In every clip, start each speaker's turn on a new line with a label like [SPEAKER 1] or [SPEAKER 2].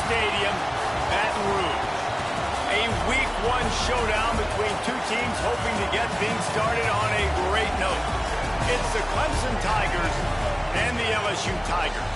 [SPEAKER 1] Stadium, Baton Rouge. A Week 1 showdown between two teams hoping to get things started on a great note. It's the Clemson Tigers and the LSU Tigers.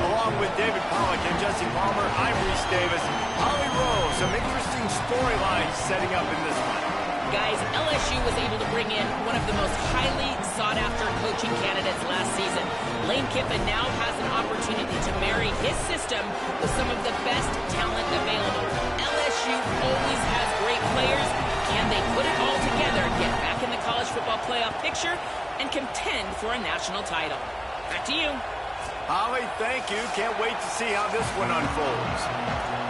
[SPEAKER 1] Along with David Pollack and Jesse Palmer, I'm Reese Davis. Holly Rowe, some interesting storylines setting up in this one.
[SPEAKER 2] Guys, LSU was able to bring in one of the most highly sought-after coaching candidates last season. Lane Kiffin now has an opportunity to marry his system with some of the best talent available. LSU always has great players. Can they put it all together, get back in the college football playoff picture, and contend for a national title? Back to you.
[SPEAKER 1] Holly, thank you. Can't wait to see how this one unfolds.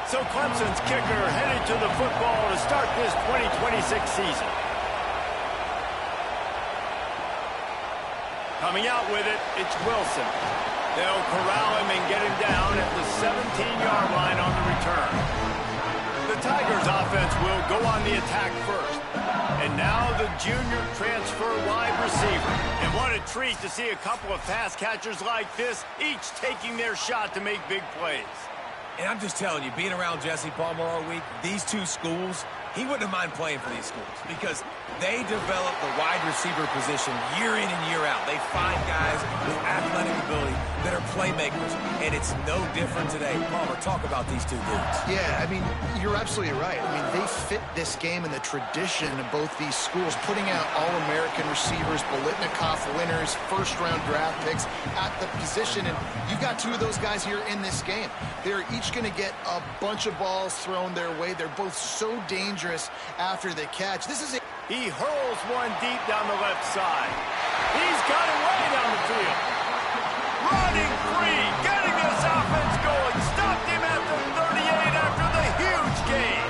[SPEAKER 1] So Clemson's kicker headed to the football to start this 2026 season. Coming out with it, it's Wilson. They'll corral him and get him down at the 17-yard line on the return. The Tigers offense will go on the attack first. And now the junior transfer wide receiver. And what a treat to see a couple of pass catchers like this, each taking their shot to make big plays.
[SPEAKER 3] And I'm just telling you, being around Jesse Palmer all week, these two schools, he wouldn't mind playing for these schools because they develop the wide receiver position year in and year out. They find guys with athletic ability that are playmakers, and it's no different today. Palmer, talk about these two dudes.
[SPEAKER 4] Yeah, I mean, you're absolutely right. I mean, they fit this game and the tradition of both these schools, putting out All-American receivers, Bolitnikoff winners, first-round draft picks at the position, and you've got two of those guys here in this game. They're each going to get a bunch of balls thrown their way. They're both so dangerous after the catch.
[SPEAKER 1] He hurls one deep down the left side. He's got it way down the field. Running free, getting this offense going. Stopped him at the 38 after the huge gain.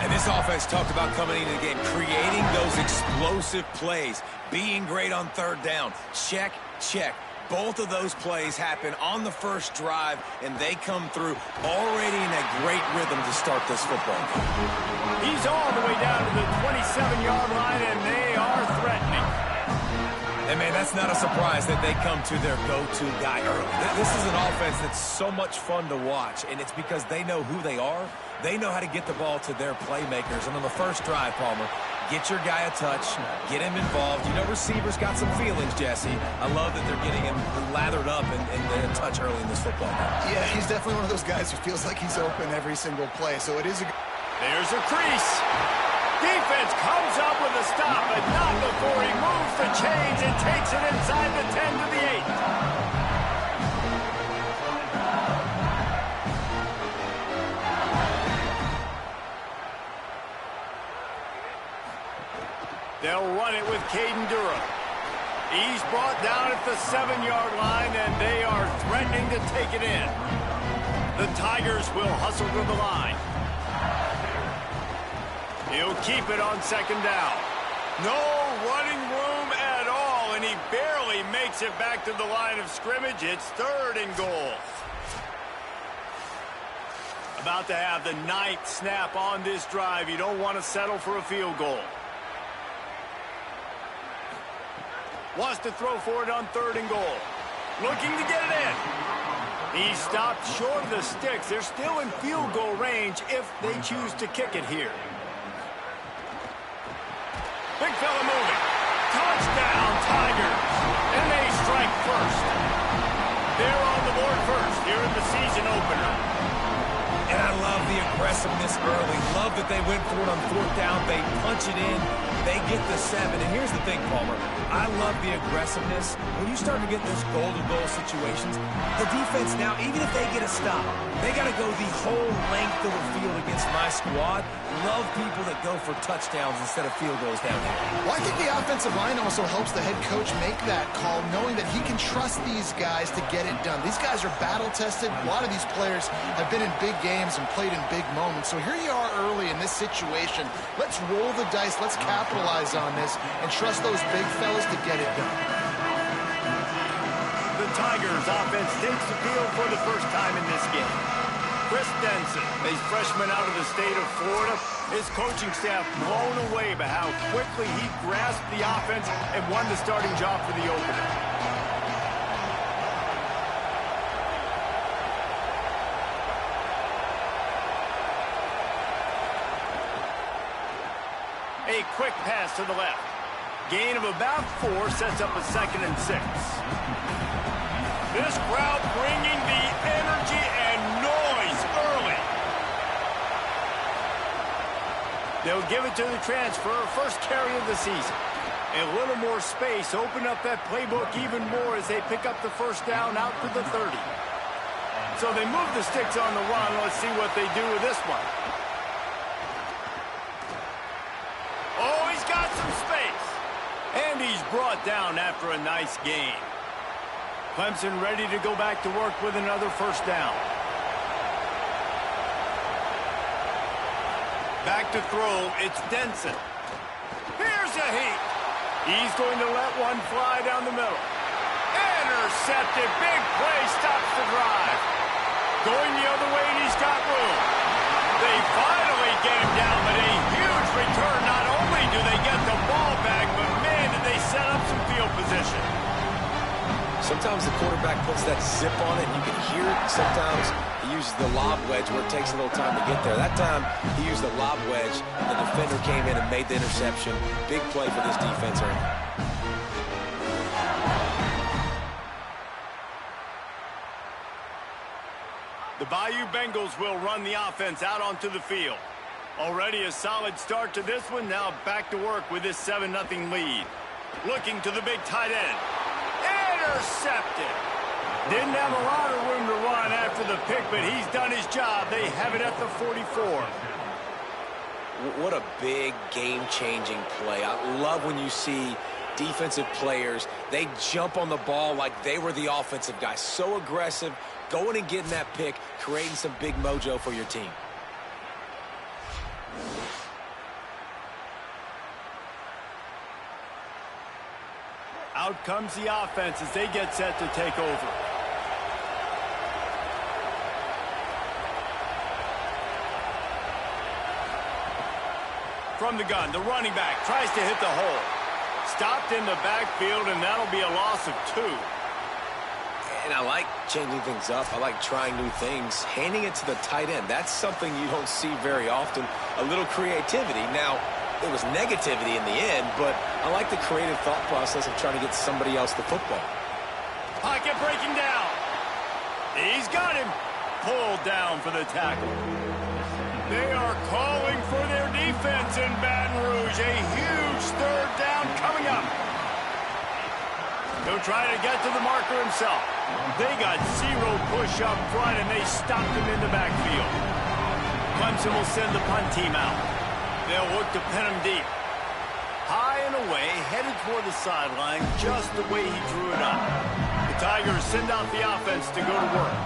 [SPEAKER 3] And this offense talked about coming into the game, creating those explosive plays, being great on third down. Check, check. Both of those plays happen on the first drive, and they come through already in a great rhythm to start this football game.
[SPEAKER 1] He's all the way down to the 27-yard line, and they are threatening.
[SPEAKER 3] And, man, that's not a surprise that they come to their go-to guy early. This is an offense that's so much fun to watch, and it's because they know who they are. They know how to get the ball to their playmakers. And on the first drive, Palmer, get your guy a touch, get him involved. You know, receivers got some feelings, Jesse. I love that they're getting him lathered up and a touch early in this football game.
[SPEAKER 4] Yeah, he's definitely one of those guys who feels like he's open every single play. So it is a...
[SPEAKER 1] There's a crease. Defense comes up with a stop, but not before he moves the chains and takes it inside the 10 to the 8. They'll run it with Caden Durham. He's brought down at the 7-yard line, and they are threatening to take it in. The Tigers will hustle to the line. He'll keep it on second down. No running room at all, and he barely makes it back to the line of scrimmage. It's 3rd and goal. About to have the 9th snap on this drive. You don't want to settle for a field goal. Wants to throw for it on 3rd and goal. Looking to get it in. He stopped short of the sticks. They're still in field goal range if they choose to kick it here. Big fella moving. Touchdown, Tigers. And they strike first. They're on the board first here in the season opener.
[SPEAKER 3] And I love the aggressiveness early. Love that they went for it on 4th down. They punch it in. They get the 7. And here's the thing, Palmer. I love the aggressiveness. When you start to get those golden goal situations, the defense now, even if they get a stop, they got to go the whole length of the field against my squad. Love people that go for touchdowns instead of field goals down here.
[SPEAKER 4] Well, I think the offensive line also helps the head coach make that call, knowing that he can trust these guys to get it done. These guys are battle-tested. A lot of these players have been in big games and played in big moments. So here you are early in this situation. Let's roll the dice. Let's capitalize on this and trust those big fellas to get it done.
[SPEAKER 1] The Tigers offense takes the field for the first time in this game. Chris Denson, a freshman out of the state of Florida, his coaching staff blown away by how quickly he grasped the offense and won the starting job for the opener. A quick pass to the left. Gain of about 4 sets up a 2nd and 6. This crowd bringing the energy and noise early. They'll give it to the transfer, first carry of the season. A little more space, open up that playbook even more as they pick up the first down out to the 30. So they move the sticks on the run. Let's see what they do with this one. Oh, he's got some space. And he's brought down after a nice gain. Clemson ready to go back to work with another first down. Back to throw, it's Denson. Here's a heat. He's going to let one fly down the middle. Intercepted, big play, stops the drive. Going the other way, and he's got room. They finally get him down, but a huge return. Not only do they get the ball back, but man, did they set up some field position.
[SPEAKER 3] Sometimes the quarterback puts that zip on it, and you can hear it. Sometimes He uses the lob wedge where it takes a little time to get there. That time, he used the lob wedge, and the defender came in and made the interception. Big play for this defense early.
[SPEAKER 1] The Bayou Bengals will run the offense out onto the field. Already a solid start to this one. Now back to work with this 7-0 lead. Looking to the big tight end. Intercepted. Didn't have a lot of room to run after the pick, but he's done his job. They have it at the 44.
[SPEAKER 3] What a big game-changing play. I love when you see defensive players, they jump on the ball like they were the offensive guy. So aggressive, going and getting that pick, creating some big mojo for your team.
[SPEAKER 1] Out comes the offense as they get set to take over. From the gun, the running back tries to hit the hole. Stopped in the backfield, and that'll be a loss of 2.
[SPEAKER 3] And I like changing things up. I like trying new things. Handing it to the tight end, that's something you don't see very often. A little creativity. Now, it was negativity in the end, but I like the creative thought process of trying to get somebody else the football.
[SPEAKER 1] Pocket breaking down. He's got him. Pulled down for the tackle. They are calling for their defense in Baton Rouge. A huge 3rd down coming up. He'll try to get to the marker himself. They got 0 push up front, and they stopped him in the backfield. Clemson will send the punt team out. They'll look to pin him deep. High and away, headed toward the sideline, just the way he drew it up. The Tigers send out the offense to go to work.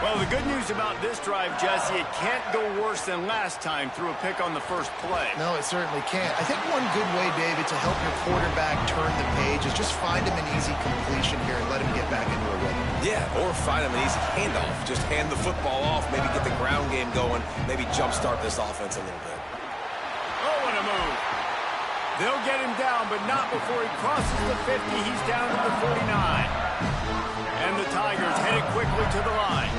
[SPEAKER 1] Well, the good news about this drive, Jesse, it can't go worse than last time through a pick on the first play.
[SPEAKER 4] No, it certainly can't. I think one good way, David, to help your quarterback turn the page is just find him an easy completion here and let him get back into a rhythm.
[SPEAKER 3] Yeah, or find him an easy handoff. Just hand the football off, maybe get the ground game going, maybe jumpstart this offense a little bit.
[SPEAKER 1] Oh, what a move. They'll get him down, but not before he crosses the 50. He's down to the 49. And the Tigers headed quickly to the line.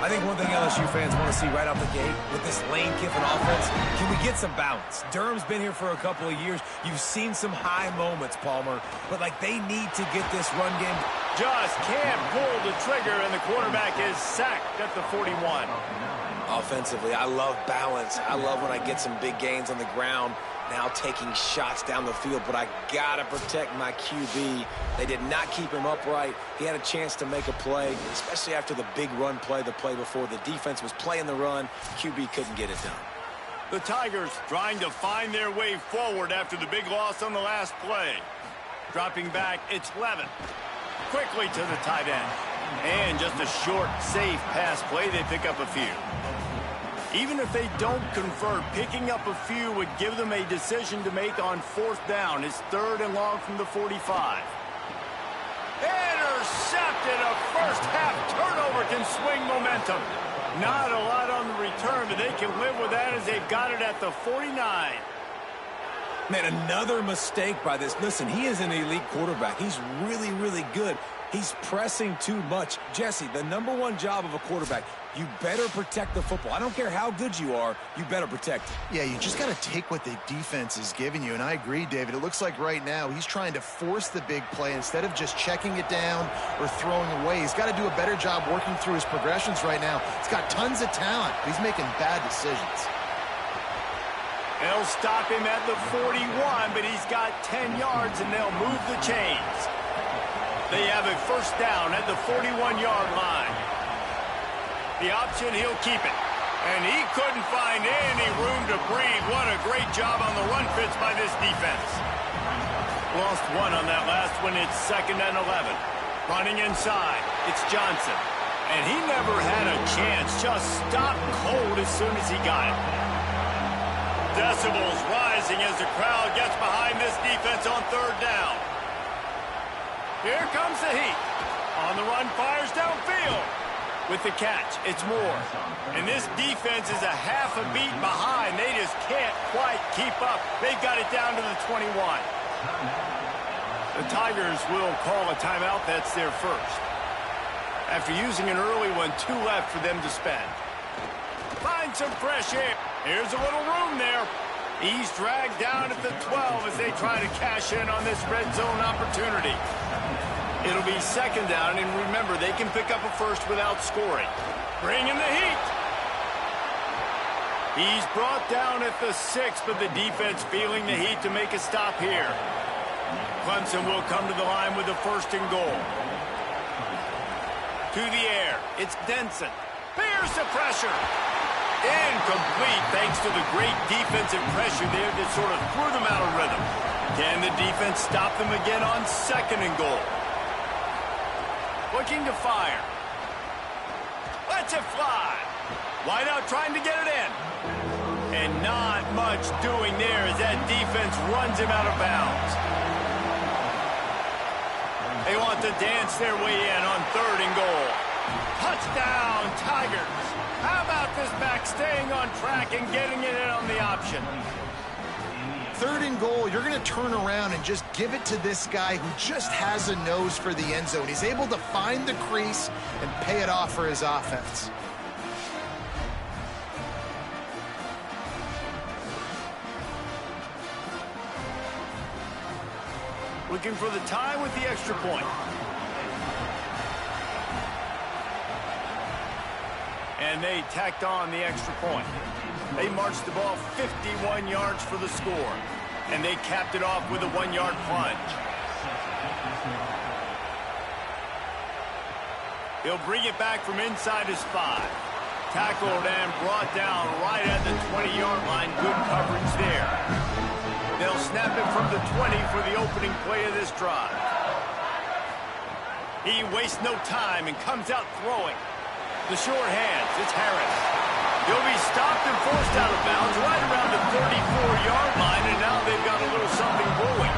[SPEAKER 3] I think one thing LSU fans want to see right out the gate with this Lane Kiffin offense, can we get some balance? Durham's been here for a couple of years. You've seen some high moments, Palmer, but like they need to get this run game.
[SPEAKER 1] Just can't pull the trigger, and the quarterback is sacked at the 41.
[SPEAKER 3] Offensively, I love balance. I love when I get some big gains on the ground, now taking shots down the field, but I gotta protect my QB. They did not keep him upright. He had a chance to make a play, especially after the big run play the play before. The defense was playing the run. QB couldn't get it done.
[SPEAKER 1] The Tigers trying to find their way forward after the big loss on the last play. Dropping back, it's Levin. Quickly to the tight end. And just a short, safe pass play, they pick up a few. Even if they don't convert, picking up a few would give them a decision to make on 4th down. It's 3rd and long from the 45. Intercepted. A first-half turnover can swing momentum. Not a lot on the return, but they can live with that as they've got it at the 49.
[SPEAKER 3] Man, another mistake by this. Listen, he is an elite quarterback. He's really, really good. He's pressing too much. Jesse, the #1 job of a quarterback, you better protect the football. I don't care how good you are, you better protect it.
[SPEAKER 4] Yeah, you just got to take what the defense is giving you, and I agree, David. It looks like right now he's trying to force the big play instead of just checking it down or throwing away. He's got to do a better job working through his progressions right now. He's got tons of talent. He's making bad decisions.
[SPEAKER 1] They'll stop him at the 41, but he's got 10 yards, and they'll move the chains. They have a 1st down at the 41-yard line. The option, he'll keep it. And he couldn't find any room to breathe. What a great job on the run fits by this defense. Lost 1 on that last one. It's 2nd and 11. Running inside, it's Johnson. And he never had a chance. Just stopped cold as soon as he got it. Decibels rising as the crowd gets behind this defense on 3rd down. Here comes the heat. On the run, fires downfield. With the catch, it's Moore. And this defense is a half a beat behind. They just can't quite keep up. They've got it down to the 21. The Tigers will call a timeout. That's their first. After using an early one, 2 left for them to spend. Find some fresh air. Here's a little room there. He's dragged down at the 12 as they try to cash in on this red zone opportunity. It'll be second down, and remember, they can pick up a first without scoring. Bring in the heat. He's brought down at the 6, but the defense feeling the heat to make a stop here. Clemson will come to the line with the 1st and goal. To the air. It's Denson. Bears the pressure. Incomplete thanks to the great defensive pressure there that sort of threw them out of rhythm. Can the defense stop them again on 2nd and goal? Looking to fire. Lets it fly. Wideout trying to get it in. And not much doing there as that defense runs him out of bounds. They want to dance their way in on 3rd and goal. Touchdown, Tigers. How about this back staying on track and getting it in on the option?
[SPEAKER 4] 3rd and goal, you're going to turn around and just give it to this guy who just has a nose for the end zone. He's able to find the crease and pay it off for his offense.
[SPEAKER 1] Looking for the tie with the extra point. And they tacked on the extra point. They marched the ball 51 yards for the score. And they capped it off with a 1-yard plunge. He'll bring it back from inside his 5. Tackled and brought down right at the 20-yard line. Good coverage there. They'll snap it from the 20 for the opening play of this drive. He wastes no time and comes out throwing. The short hands, it's Harris. He'll be stopped and forced out of bounds right around the 34-yard line, and now they've got a little something brewing.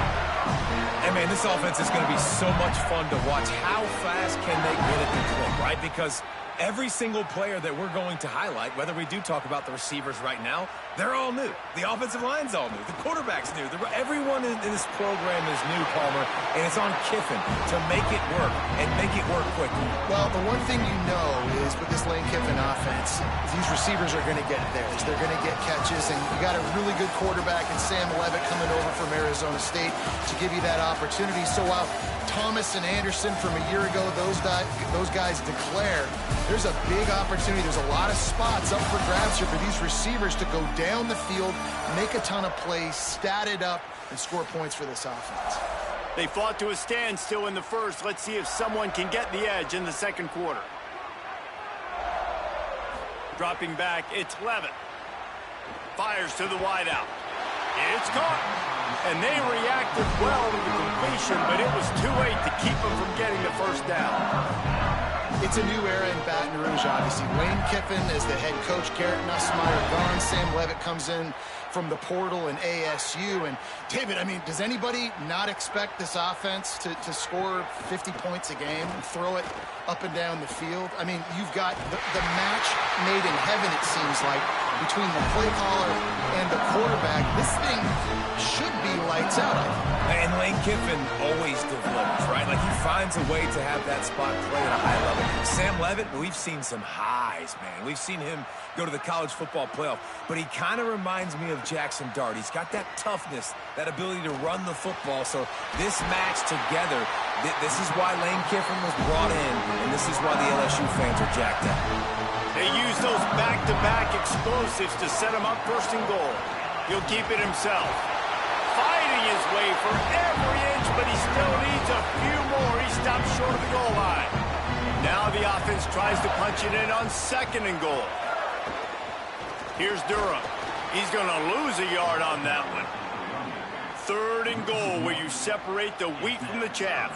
[SPEAKER 3] And, man, this offense is going to be so much fun to watch. How fast can they get it to click, right? Because every single player that we're going to highlight, whether we do talk about the receivers right now, they're all new. The offensive line's all new. The quarterback's new. Everyone in this program is new, Palmer, and it's on Kiffin to make it work and make it work quickly.
[SPEAKER 4] Well, the one thing you know is with this Lane Kiffin offense, these receivers are going to get theirs. They're going to get catches, and you got a really good quarterback in Sam Levitt coming over from Arizona State to give you that opportunity. So while Thomas and Anderson from a year ago, those guys declare, there's a big opportunity. There's a lot of spots up for grabs here for these receivers to go down the field, make a ton of plays, stat it up, and score points for this offense.
[SPEAKER 1] They fought to a standstill in the 1st. Let's see if someone can get the edge in the 2nd quarter. Dropping back, it's Levitt. Fires to the wideout. It's caught. And they reacted well to the completion, but it was too late to keep them from getting the 1st down.
[SPEAKER 4] It's a new era in Baton Rouge, obviously. Lane Kiffin is the head coach. Garrett Nussmeier gone. Sam Levitt comes in from the portal in ASU. And, David, I mean, does anybody not expect this offense to score 50 points a game and throw it up and down the field? I mean, you've got the match made in heaven, it seems like, between the play caller and the quarterback. This thing should be lights out, I think.
[SPEAKER 3] And Lane Kiffin always delivers, right? Like, he finds a way to have that spot play at a high level. Sam Levitt, we've seen some highs, man. We've seen him go to the college football playoff, but he kind of reminds me of Jackson Dart. He's got that toughness, that ability to run the football. So this match together, this is why Lane Kiffin was brought in, and this is why the LSU fans are jacked up.
[SPEAKER 1] They use those back-to-back explosives to set him up 1st and goal. He'll keep it himself. Fighting his way for every inch, but he still needs a few more. He stops short of the goal line. Now the offense tries to punch it in on 2nd and goal. Here's Durham. He's going to lose a yard on that one. 3rd and goal, where you separate the wheat from the chaff.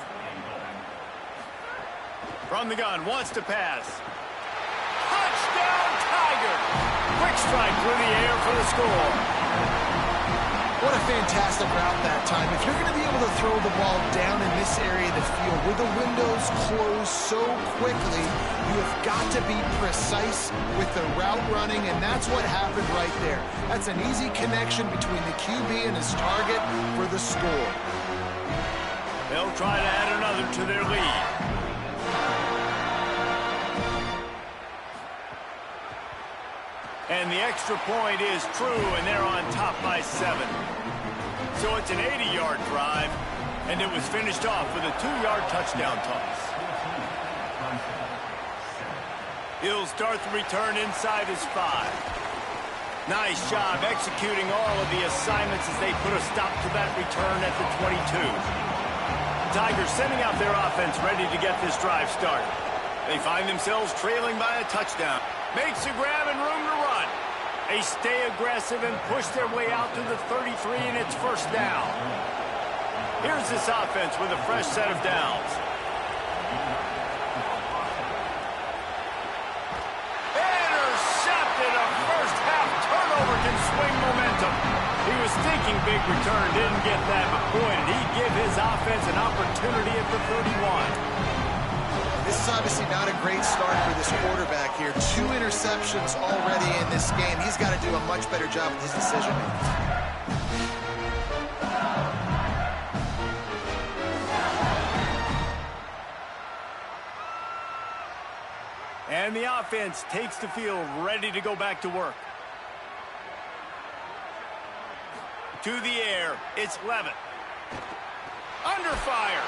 [SPEAKER 1] From the gun, wants to pass. Touchdown, Tigers! Quick strike through the air for the score.
[SPEAKER 4] What a fantastic route that time. If you're going to be able to throw the ball down in this area of the field with the windows closed so quickly, you have got to be precise with the route running, and that's what happened right there. That's an easy connection between the QB and his target for the score.
[SPEAKER 1] They'll try to add another to their lead. And the extra point is true, and they're on top by 7. So it's an 80-yard drive, and it was finished off with a 2-yard touchdown toss. He'll start the return inside his 5. Nice job executing all of the assignments as they put a stop to that return at the 22. Tigers sending out their offense ready to get this drive started. They find themselves trailing by a touchdown. Makes a grab and room to run. They stay aggressive and push their way out to the 33, and it's first down. Here's this offense with a fresh set of downs. Intercepted. A first-half turnover can swing momentum. He was thinking big return, didn't get that, but boy, did he give his offense an opportunity at the 31.
[SPEAKER 4] This is obviously not a great start for this quarterback here. 2 interceptions already in this game. He's got to do a much better job with his decision-making.
[SPEAKER 1] And the offense takes the field ready to go back to work. To the air, it's Levitt. Under fire.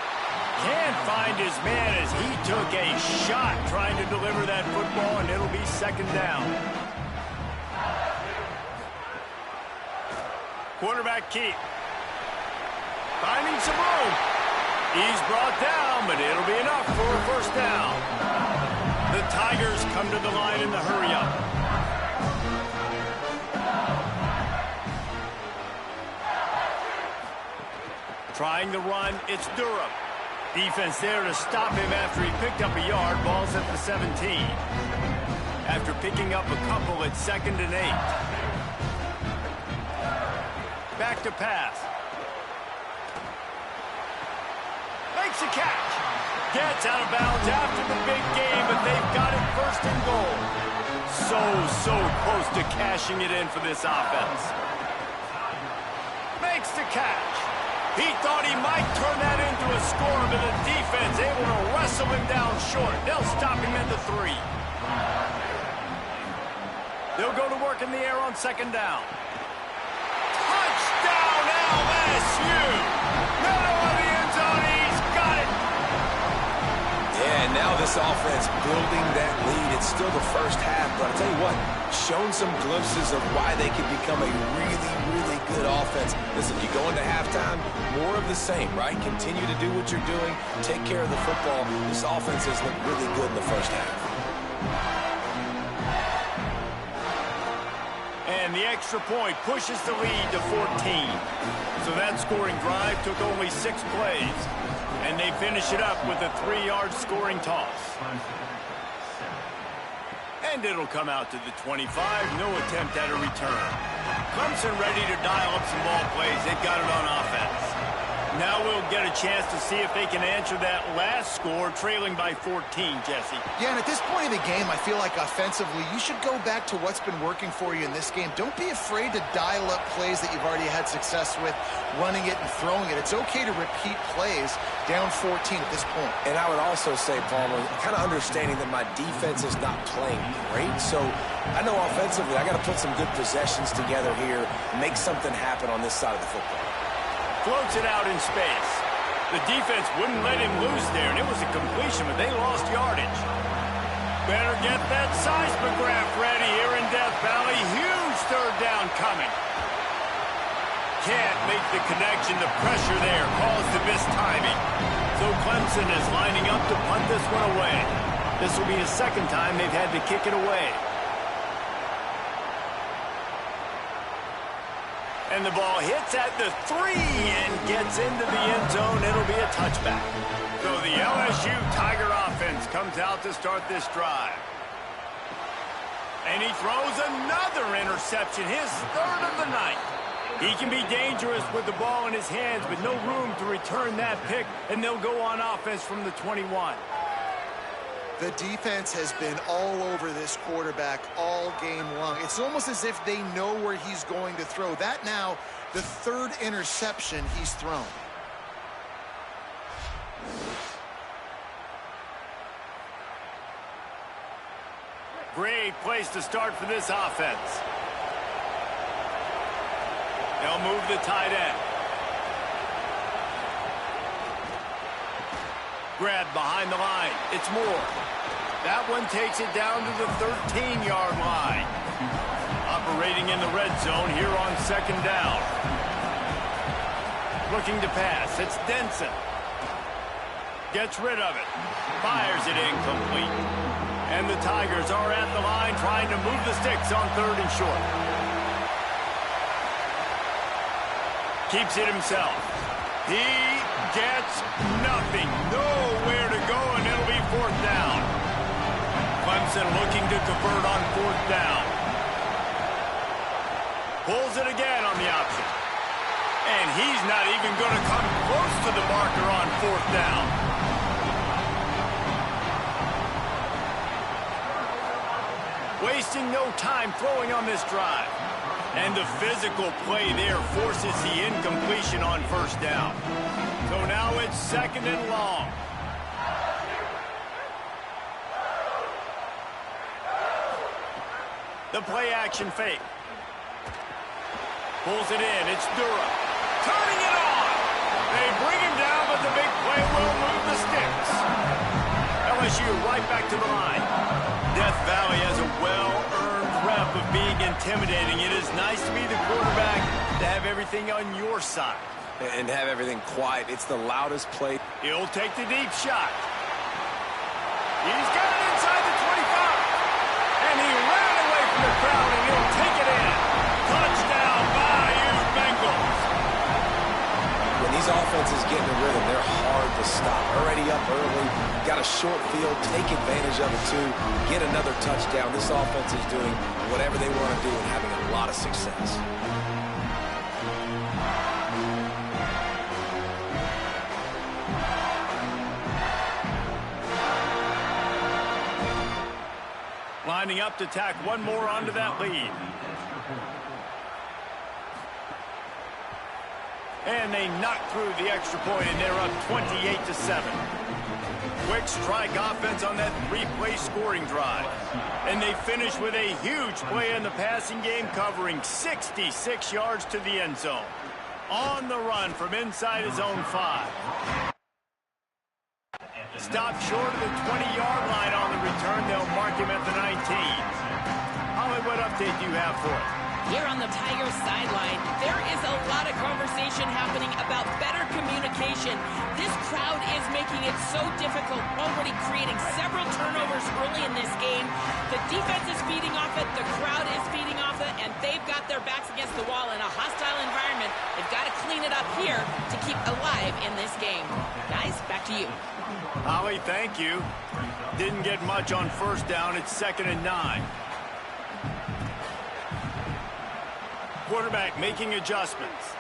[SPEAKER 1] Can't find his man as he took a shot trying to deliver that football, and it'll be second down. Quarterback keep. Finding some room. He's brought down, but it'll be enough for a first down. The Tigers come to the line in the hurry-up. Trying the run, it's Durham. Defense there to stop him after he picked up a yard. Ball's at the 17. After picking up a couple at 2nd and 8. Back to pass. Makes a catch. Gets out of bounds after the big game, but they've got it first and goal. So close to cashing it in for this offense. Makes the catch. He thought he might turn that into a score, but the defense able to wrestle him down short. They'll stop him at the 3. They'll go to work in the air on second down. Touchdown, LSU! Middle of the end zone, he's got it!
[SPEAKER 3] Yeah, and now this offense building that lead. It's still the first half, but I'll tell you what, shown some glimpses of why they could become a really good offense. Listen, you go into halftime, more of the same, right? Continue to do what you're doing, take care of the football. This offense has looked really good in the first half.
[SPEAKER 1] And the extra point pushes the lead to 14. So that scoring drive took only 6 plays. And they finish it up with a 3-yard scoring toss. And it'll come out to the 25. No attempt at a return. Clemson ready to dial up some ball plays. They've got it on offense. Now we'll get a chance to see if they can answer that last score, trailing by 14, Jesse.
[SPEAKER 4] Yeah, and at this point in the game, I feel like offensively, you should go back to what's been working for you in this game. Don't be afraid to dial up plays that you've already had success with, running it and throwing it. It's okay to repeat plays down 14 at this point.
[SPEAKER 3] And I would also say, Palmer, kind of understanding that my defense is not playing great, so I know offensively I got to put some good possessions together here, make something happen on this side of the football.
[SPEAKER 1] Floats it out in space. The defense wouldn't let him loose there, and it was a completion, but they lost yardage. Better get that seismograph ready here in Death Valley. Huge third down coming. Can't make the connection. The pressure there caused the mistiming. So Clemson is lining up to punt this one away. This will be the second time they've had to kick it away. And the ball hits at the 3 and gets into the end zone. It'll be a touchback. So the LSU Tiger offense comes out to start this drive. And he throws another interception, his 3rd of the night. He can be dangerous with the ball in his hands, but no room to return that pick, and they'll go on offense from the 21.
[SPEAKER 4] The defense has been all over this quarterback all game long. It's almost as if they know where he's going to throw. That now, the 3rd interception he's thrown.
[SPEAKER 1] Great place to start for this offense. They'll move the tight end. Grab behind the line. It's Moore. That one takes it down to the 13-yard line. Operating in the red zone here on second down. Looking to pass. It's Denson. Gets rid of it. Fires it incomplete. And the Tigers are at the line trying to move the sticks on 3rd and short. Keeps it himself. He gets nothing. Nowhere to go, and it'll be 4th down. Clemson looking to convert on 4th down. Pulls it again on the option. And he's not even going to come close to the marker on 4th down. Wasting no time throwing on this drive. And the physical play there forces the incompletion on 1st down. So now it's 2nd and long. The play action fake. Pulls it in. It's Durham. Turning it on. They bring him down, but the big play will move the sticks. LSU right back to the line. Death Valley has a well-earned rep of being intimidating. It is nice to be the quarterback, to have everything on your side.
[SPEAKER 3] And have everything quiet. It's the loudest play.
[SPEAKER 1] He'll take the deep shot. He's got it inside the 25. And he ran away from the crowd, and he'll take it in. Touchdown, Bayou Bengals.
[SPEAKER 3] When these offenses get in the rhythm, they're hard to stop. Already up early, got a short field, take advantage of it too, get another touchdown. This offense is doing whatever they want to do and having a lot of success.
[SPEAKER 1] Lining up to tack one more onto that lead. And they knock through the extra point, and they're up 28-7. Quick strike offense on that 3-play scoring drive. And they finish with a huge play in the passing game, covering 66 yards to the end zone. On the run from inside his own 5. Stopped short of the 20-yard line on the return. They'll mark him at the 19. Holly, what update do you have for it?
[SPEAKER 2] Here on the Tigers sideline, there is a lot of conversation happening about better communication. This crowd is making it so difficult, already creating several turnovers early in this game. The defense is feeding off it, the crowd is feeding off it, and they've got their backs against the wall in a hostile environment. They've got to clean it up here to keep alive in this game. Guys, back to you.
[SPEAKER 1] Holly, thank you. Didn't get much on 1st down. It's 2nd and 9. Quarterback making adjustments.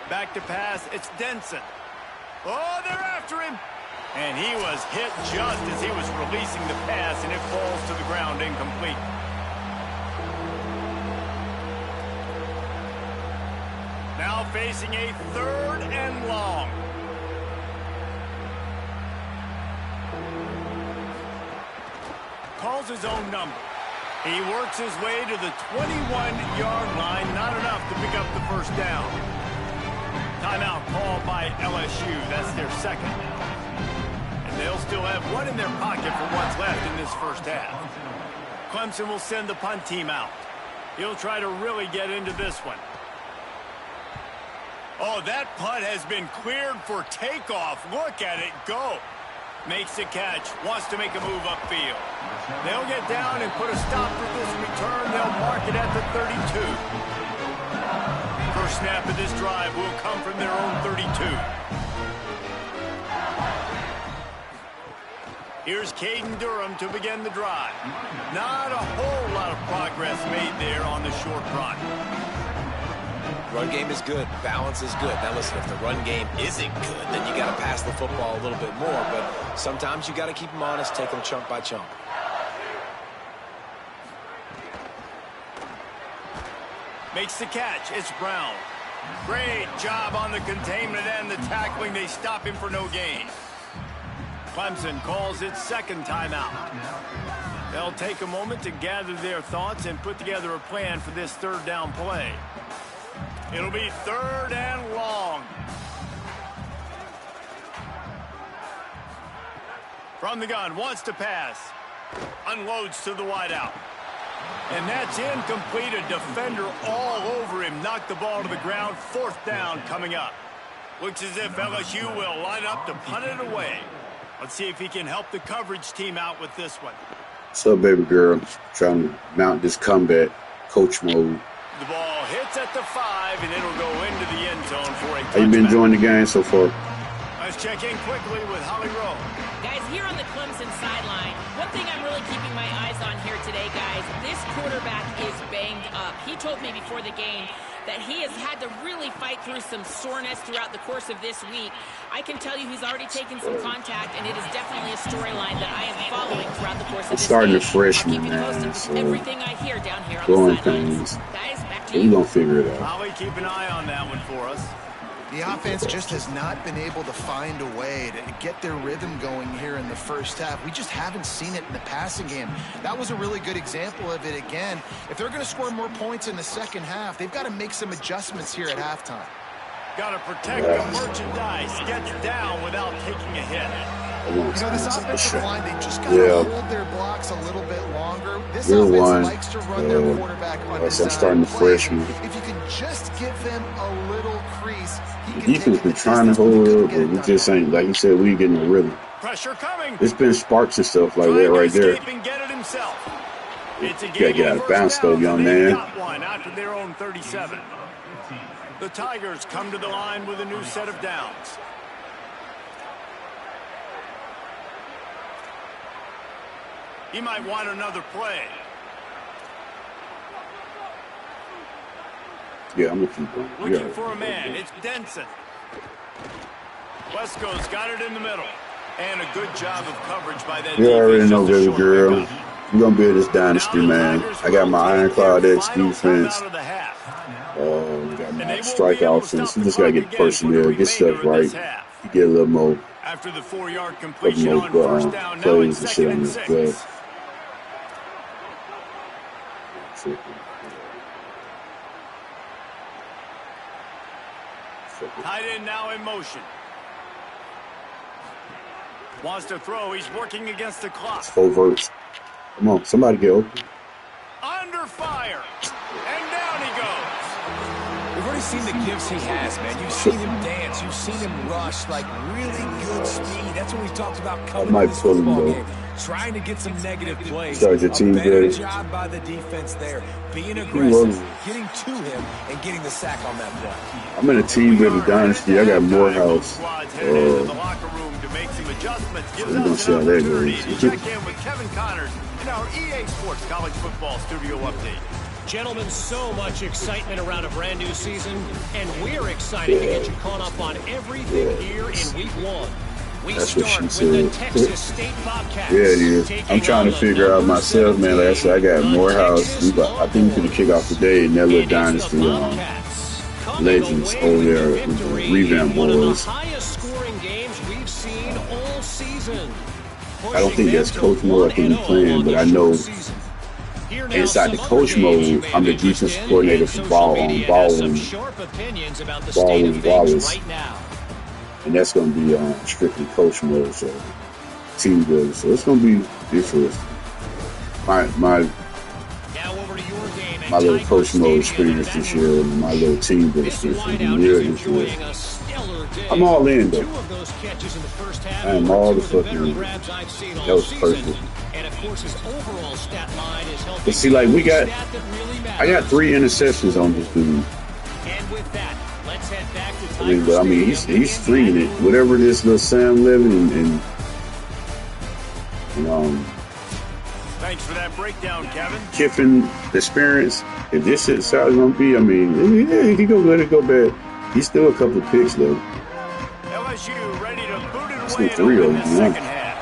[SPEAKER 1] Back to pass. It's Denson. Oh, they're after him. And he was hit just as he was releasing the pass, and it falls to the ground incomplete. Now facing a 3rd and long. Calls his own number. He works his way to the 21-yard line. Not enough to pick up the 1st down. Timeout called by LSU. That's their 2nd. And they'll still have one in their pocket for what's left in this 1st half. Clemson will send the punt team out. He'll try to really get into this one. Oh, that punt has been cleared for takeoff. Look at it go. Makes the catch, wants to make a move upfield. They'll get down and put a stop to this return. They'll mark it at the 32. First snap of this drive will come from their own 32. Here's Caden Durham to begin the drive. Not a whole lot of progress made there on the short run.
[SPEAKER 3] Run game is good. Balance is good. Now listen, if the run game isn't good, then you got to pass the football a little bit more. But sometimes you got to keep them honest, take them chunk by chunk.
[SPEAKER 1] Makes the catch. It's Brown. Great job on the containment and the tackling. They stop him for no gain. Clemson calls its second timeout. They'll take a moment to gather their thoughts and put together a plan for this third down play. It'll be 3rd and long. From the gun, wants to pass. Unloads to the wideout. And that's incomplete. A defender all over him. Knocked the ball to the ground. 4th down coming up. Looks as if LSU will line up to punt it away. Let's see if he can help the coverage team out with this one.
[SPEAKER 5] What's up, baby girl? Trying to mount this comeback, coach mode.
[SPEAKER 1] The ball hits at the 5, and it'll go into the end zone for a touchback.
[SPEAKER 5] How you been enjoying the game so far?
[SPEAKER 1] Let's check in quickly with Holly Rowe.
[SPEAKER 2] Guys, here on the Clemson sideline, one thing I'm really keeping my eyes on here today, guys, this quarterback is banged up. He told me before the game that he has had to really fight through some soreness throughout the course of this week. I can tell you he's already taken some contact, and it is definitely a storyline that I am following throughout the course of this
[SPEAKER 5] starting
[SPEAKER 2] game.
[SPEAKER 5] to freshman,
[SPEAKER 2] I'll keep you posted
[SPEAKER 5] man,
[SPEAKER 2] with
[SPEAKER 5] so
[SPEAKER 2] everything I hear down here on
[SPEAKER 5] growing
[SPEAKER 2] the sidelines.
[SPEAKER 5] pains.
[SPEAKER 2] Guys, back to
[SPEAKER 5] We're
[SPEAKER 2] you.
[SPEAKER 5] going to figure it out.
[SPEAKER 1] Holly, keep an eye on that one for us.
[SPEAKER 4] The offense just has not been able to find a way to get their rhythm going here in the first half. We just haven't seen it in the passing game. That was a really good example of it again. If they're going to score more points in the second half, they've got to make some adjustments here at halftime.
[SPEAKER 1] Got to protect the merchandise. Gets down without taking a hit.
[SPEAKER 4] You know, this offensive line, they just got to hold their blocks a little bit longer. This offense likes to run their quarterback on design.
[SPEAKER 5] I'm starting to freshman.
[SPEAKER 4] If you can just give them a little crease, he
[SPEAKER 5] The
[SPEAKER 4] can
[SPEAKER 5] defense
[SPEAKER 4] take
[SPEAKER 5] been
[SPEAKER 4] it
[SPEAKER 5] trying to
[SPEAKER 4] the
[SPEAKER 5] hold
[SPEAKER 4] distance,
[SPEAKER 5] up,
[SPEAKER 4] get it
[SPEAKER 5] but we
[SPEAKER 4] done.
[SPEAKER 5] just ain't, like you said, we ain't getting a rhythm.
[SPEAKER 1] Pressure coming.
[SPEAKER 5] It's been sparks and stuff like that right there.
[SPEAKER 1] And get it himself. It's a
[SPEAKER 5] You gotta get out of bounds though, young
[SPEAKER 1] They
[SPEAKER 5] man.
[SPEAKER 1] got one out to their own 37. The Tigers come to the line with a new set of downs. He might want another play.
[SPEAKER 5] Yeah, I'm going to keep going.
[SPEAKER 1] Looking for a man. It's Denson. Wesco's got it in the middle. And a good job of coverage by that
[SPEAKER 5] You already
[SPEAKER 1] defense.
[SPEAKER 5] know,
[SPEAKER 1] Just a
[SPEAKER 5] baby
[SPEAKER 1] short
[SPEAKER 5] girl.
[SPEAKER 1] pickup.
[SPEAKER 5] We're going to be at this Dynasty,
[SPEAKER 1] Now the
[SPEAKER 5] man.
[SPEAKER 1] Tigers
[SPEAKER 5] I got my
[SPEAKER 1] will
[SPEAKER 5] Ironclad
[SPEAKER 1] take their
[SPEAKER 5] X
[SPEAKER 1] final
[SPEAKER 5] defense.
[SPEAKER 1] timeout of the half.
[SPEAKER 5] We got
[SPEAKER 1] And
[SPEAKER 5] my
[SPEAKER 1] they won't
[SPEAKER 5] strike
[SPEAKER 1] be able to
[SPEAKER 5] offense.
[SPEAKER 1] stop
[SPEAKER 5] We
[SPEAKER 1] the
[SPEAKER 5] just got to
[SPEAKER 1] clock
[SPEAKER 5] get
[SPEAKER 1] again for the
[SPEAKER 5] personnel, get stuff
[SPEAKER 1] remainder of
[SPEAKER 5] right.
[SPEAKER 1] this half.
[SPEAKER 5] You get a little more,
[SPEAKER 1] After the 4-yard completion
[SPEAKER 5] more
[SPEAKER 1] on first down, now
[SPEAKER 5] plays
[SPEAKER 1] it's
[SPEAKER 5] and shit
[SPEAKER 1] 2nd
[SPEAKER 5] on
[SPEAKER 1] and
[SPEAKER 5] this
[SPEAKER 1] 6.
[SPEAKER 5] play.
[SPEAKER 1] Tight end now in motion. Wants to throw. He's working against the clock.
[SPEAKER 5] 4 verts. Come on, somebody get open.
[SPEAKER 1] Under fire. And down he goes.
[SPEAKER 3] We've already seen the gifts he has, man. You've seen him dance. You've seen him rush, like really good speed. That's what we talked about coming
[SPEAKER 5] might
[SPEAKER 3] in this
[SPEAKER 5] pull him,
[SPEAKER 3] football
[SPEAKER 5] though.
[SPEAKER 3] game. Trying to get some negative plays.
[SPEAKER 5] Sorry, your team
[SPEAKER 3] a better
[SPEAKER 5] good.
[SPEAKER 3] job by the defense there. Being aggressive, getting to him, and getting the sack on that play.
[SPEAKER 5] I'm in a team building Dynasty. I got Morehouse.
[SPEAKER 1] Squad's headed into the locker room to make some adjustments. Gives
[SPEAKER 5] we're gonna
[SPEAKER 1] us
[SPEAKER 5] see how
[SPEAKER 1] an
[SPEAKER 5] that
[SPEAKER 1] opportunity
[SPEAKER 5] goes.
[SPEAKER 1] to check in with Kevin Connors in our EA Sports College Football Studio Update.
[SPEAKER 6] Gentlemen, so much excitement around a brand new season, and we're excited to get you caught up on everything here in Week 1. We
[SPEAKER 5] That's what
[SPEAKER 6] start
[SPEAKER 5] she
[SPEAKER 6] with the
[SPEAKER 5] said.
[SPEAKER 6] Texas State Bobcats.
[SPEAKER 5] Yeah, it is. I'm trying to figure out myself, man. Like I said, I got Morehouse. I think we could kick off today in that little Dynasty legends over there with the revamp
[SPEAKER 6] One of the
[SPEAKER 5] boys.
[SPEAKER 6] highest scoring games we've seen all season.
[SPEAKER 5] I don't think that's coach mode I can be playing, but I know inside the coach mode, I'm the defense coordinator for Baldwin Wallace. And that's going to be strictly coach mode, so team building. So it's going to be different. My little coach mode experience this year and my little team building experience will be real interesting. I'm all in, though. I am all the fucking in. That was perfect. But see, like, I got 3 interceptions on this dude. I mean, he's freeing it. Whatever this little Sam Levin and
[SPEAKER 1] Thanks for that breakdown, Kevin.
[SPEAKER 5] Kiffin experience. If this is how it's gonna be, I mean, yeah, he can let it go bad. He's still a couple of picks though.
[SPEAKER 1] LSU ready to boot it
[SPEAKER 5] Let's
[SPEAKER 1] away
[SPEAKER 5] get 3 of
[SPEAKER 1] in
[SPEAKER 5] them.
[SPEAKER 1] the second half.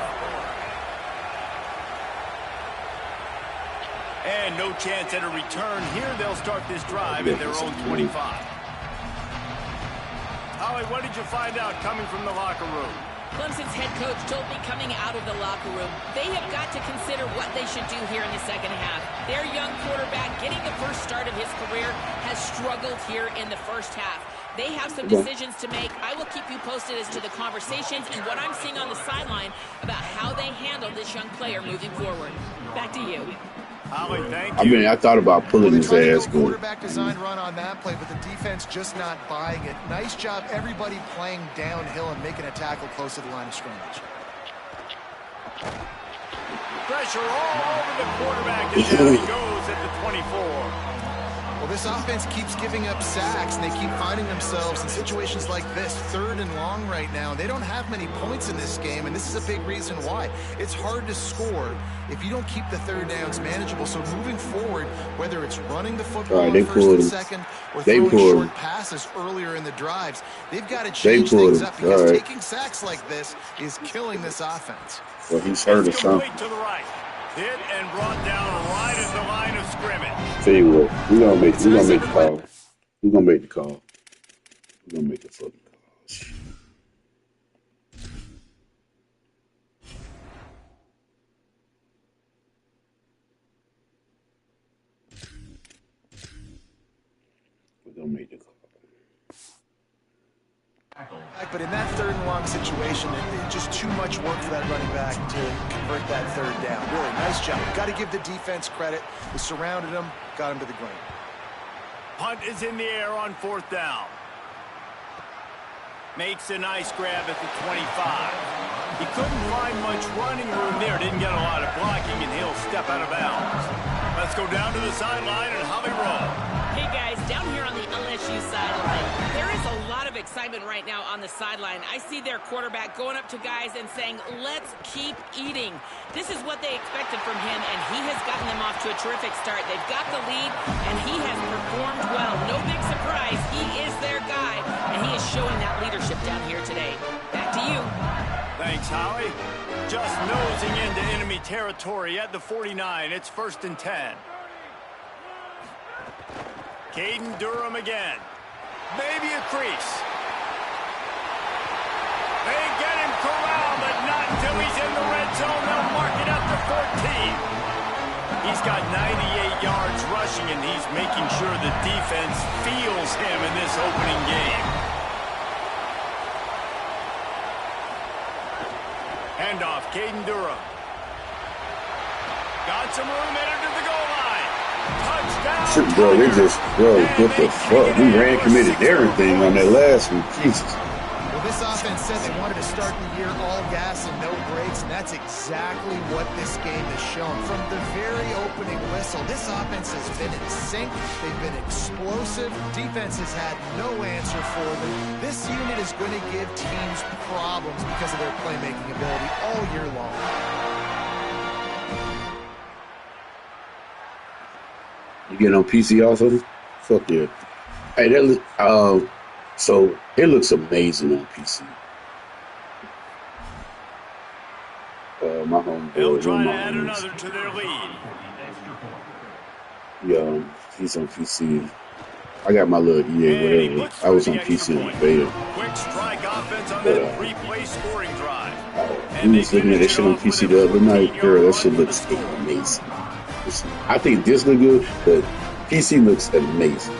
[SPEAKER 1] And no chance at a return here. They'll start this drive at their own 25. Holly, what did you find out coming from the locker room?
[SPEAKER 2] Clemson's head coach told me coming out of the locker room, they have got to consider what they should do here in the second half. Their young quarterback, getting the first start of his career, has struggled here in the first half. They have some decisions to make. I will keep you posted as to the conversations and what I'm seeing on the sideline about how they handle this young player moving forward. Back to you.
[SPEAKER 1] Holly, thank you.
[SPEAKER 5] I mean, I thought about pulling his ass, but
[SPEAKER 4] quarterback design run on that play, but the defense just not buying it. Nice job, everybody playing downhill and making a tackle close to the line of scrimmage.
[SPEAKER 1] Pressure all over the quarterback, and down he goes at the 24.
[SPEAKER 4] Well, this offense keeps giving up sacks, and they keep finding themselves in situations like this, 3rd and long right now. They don't have many points in this game, and this is a big reason why. It's hard to score if you don't keep the 3rd downs manageable. So moving forward, whether it's running the football on first and second or throwing short passes earlier in the drives, they've got to change things up because taking sacks like this is killing this offense.
[SPEAKER 5] Well, he's hurt or something.
[SPEAKER 1] To the right. Hit and brought down right at the line of scrimmage.
[SPEAKER 5] Tell you what, we're gonna make the call. We're gonna make the call. We're gonna make the fucking call. We're gonna make the call.
[SPEAKER 4] But in that 3rd and long situation, it's just too much work for that running back to convert that 3rd down. Really, nice job. Got to give the defense credit. They surrounded him, got him to the ground.
[SPEAKER 1] Punt is in the air on 4th down. Makes a nice grab at the 25. He couldn't find much running room there. Didn't get a lot of blocking, and he'll step out of bounds. Let's go down to the sideline and Holly roll.
[SPEAKER 2] Hey guys, down here on the LSU sideline, there is a lot of excitement right now on the sideline. I see their quarterback going up to guys and saying, let's keep eating. This is what they expected from him, and he has gotten them off to a terrific start. They've got the lead, and he has performed well. No big surprise. He is their guy, and he is showing that leadership down here today. Back to you.
[SPEAKER 1] Thanks, Holly. Just nosing into enemy territory at the 49. It's 1st and 10. Caden Durham again. Maybe a crease. They get him corralled, but not until he's in the red zone. They'll mark it up to 14. He's got 98 yards rushing, and he's making sure the defense feels him in this opening game. Handoff, Caden Durham. Got some room, entered to the goal line. Touchdown.
[SPEAKER 5] Shit, bro, they just, what the fuck? We ran, committed everything on that last one. Jesus.
[SPEAKER 4] Well, this offense said they wanted to start the year all gas and no brakes, and that's exactly what this game has shown. From the very opening whistle, this offense has been in sync. They've been explosive. Defense has had no answer for them. This unit is going to give teams problems because of their playmaking ability all year long.
[SPEAKER 5] You get on PC also? Fuck yeah. Hey, that so it looks amazing on PC. My homeboy.
[SPEAKER 1] They'll try to add another to their lead.
[SPEAKER 5] Yeah, he's on PC. I got my little EA, whatever. I was on PC in the beta.
[SPEAKER 1] Quick strike offense on that replay scoring drive.
[SPEAKER 5] We was looking at that shit on PC the other night. Girl, that shit looks amazing. I think this look good, but PC looks amazing.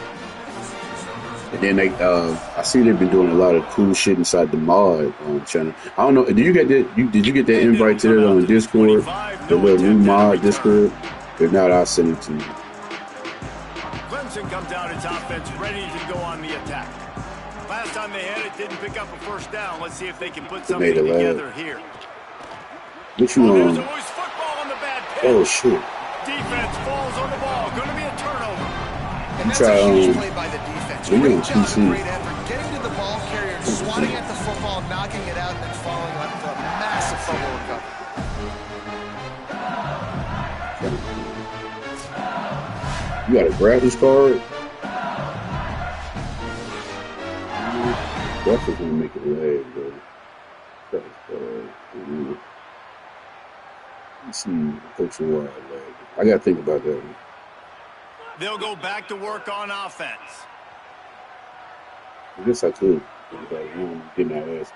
[SPEAKER 5] And then I see they've been doing a lot of cool shit inside the mod channel. I don't know. Did you get that? Did you get that invite to that on Discord? The little new mod Discord. If not, I'll send it to you.
[SPEAKER 1] Clemson comes out its offense ready to go on the attack. Last time they had it, didn't pick up a first down. Let's see if they can put something together here.
[SPEAKER 5] What you
[SPEAKER 1] There's always football on the bad pitch.
[SPEAKER 5] Oh shit.
[SPEAKER 1] Defense falls on the ball. Going to be a turnover.
[SPEAKER 4] And that's a huge play by the defense. Great job, great effort. Getting to the ball carrier, swatting at the football, knocking it out, and then falling on a massive fumble recovery.
[SPEAKER 5] You got a graphics card? Definitely gonna make it lag, bro. Let's see, coach a while lag. I gotta think about that one.
[SPEAKER 1] They'll go back to work on offense.
[SPEAKER 5] I guess I could. Getting our ass.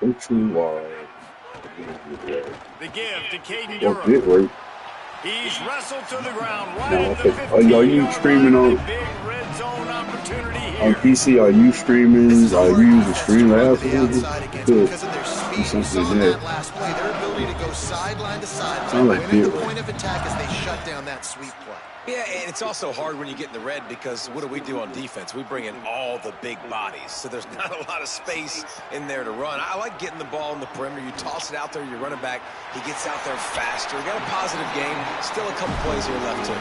[SPEAKER 5] too wide.
[SPEAKER 1] The give to Caden
[SPEAKER 5] Well,
[SPEAKER 1] Durham.
[SPEAKER 5] get right.
[SPEAKER 1] He's wrestled to the ground right
[SPEAKER 5] Now,
[SPEAKER 1] at the 50.
[SPEAKER 5] are you streaming on
[SPEAKER 1] Big red zone opportunity
[SPEAKER 5] on
[SPEAKER 1] here.
[SPEAKER 5] PC? Are you streaming?
[SPEAKER 4] This is a
[SPEAKER 5] Are
[SPEAKER 4] hard
[SPEAKER 5] you using
[SPEAKER 4] defense to
[SPEAKER 5] stream
[SPEAKER 4] run
[SPEAKER 5] labs?
[SPEAKER 4] to the outside against because of their speed. We saw in
[SPEAKER 5] there.
[SPEAKER 4] that last play their ability to go sideline to sideline.
[SPEAKER 5] Sound like
[SPEAKER 4] When at the
[SPEAKER 5] it.
[SPEAKER 4] point of attack as they shut down that sweep play.
[SPEAKER 3] Yeah, and it's also hard when you get in the red because what do on defense? We bring in all the big bodies, so there's not a lot of space in there to run. I like getting the ball in the perimeter. You toss it out there, you're running back. He gets out there faster. We got a positive game. Still a couple plays here left, too.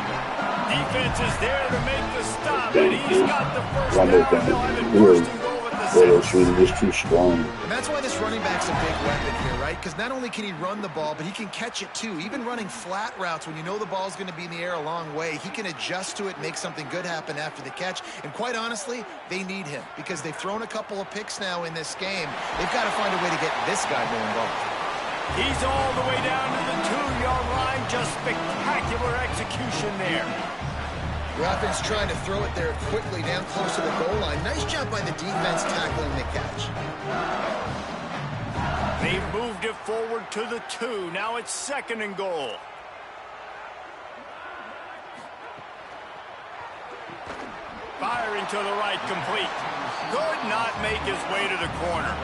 [SPEAKER 1] Defense is there to make the stop, and he's got the first
[SPEAKER 5] Run it
[SPEAKER 1] down.
[SPEAKER 5] down.
[SPEAKER 1] They'll have it first and goal at the 6.
[SPEAKER 5] LSU is too strong.
[SPEAKER 4] And that's why this running back's a big weapon here, right? Because not only can he run the ball, but he can catch it too. Even running flat routes when you know the ball's going to be in the air a long way, he can adjust to it, make something good happen after the catch. And quite honestly, they need him because they've thrown a couple of picks now in this game. They've got to find a way to get this guy more involved.
[SPEAKER 1] He's all the way down to the 2-yard line. Just spectacular execution there.
[SPEAKER 4] The offense trying to throw it there quickly down close to the goal line. Nice job by the defense tackling the catch.
[SPEAKER 1] They've moved it forward to the 2. Now it's 2nd and goal. Firing to the right, complete. Could not make his way to the corner.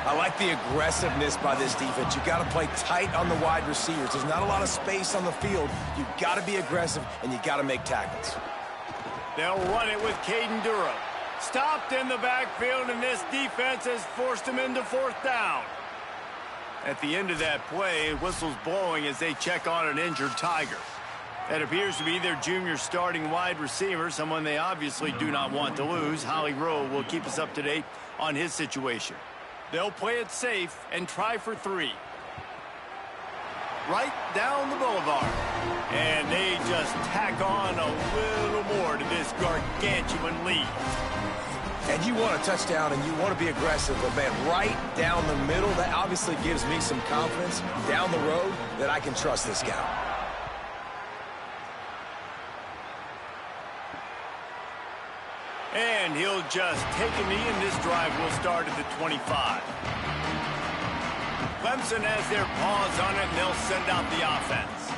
[SPEAKER 3] I like the aggressiveness by this defense. You got to play tight on the wide receivers. There's not a lot of space on the field. You got to be aggressive, and you got to make tackles.
[SPEAKER 1] They'll run it with Caden Durham. Stopped in the backfield, and this defense has forced him into 4th down. At the end of that play, whistle's blowing as they check on an injured Tiger. That appears to be their junior starting wide receiver, someone they obviously do not want to lose. Holly Rowe will keep us up to date on his situation. They'll play it safe and try for 3. Right down the boulevard. And they just tack on a little more to this gargantuan lead.
[SPEAKER 3] And you want a touchdown and you want to be aggressive, but man, right down the middle, that obviously gives me some confidence down the road that I can trust this guy.
[SPEAKER 1] And he'll just take a knee, and this drive will start at the 25. Clemson has their paws on it, and they'll send out the offense.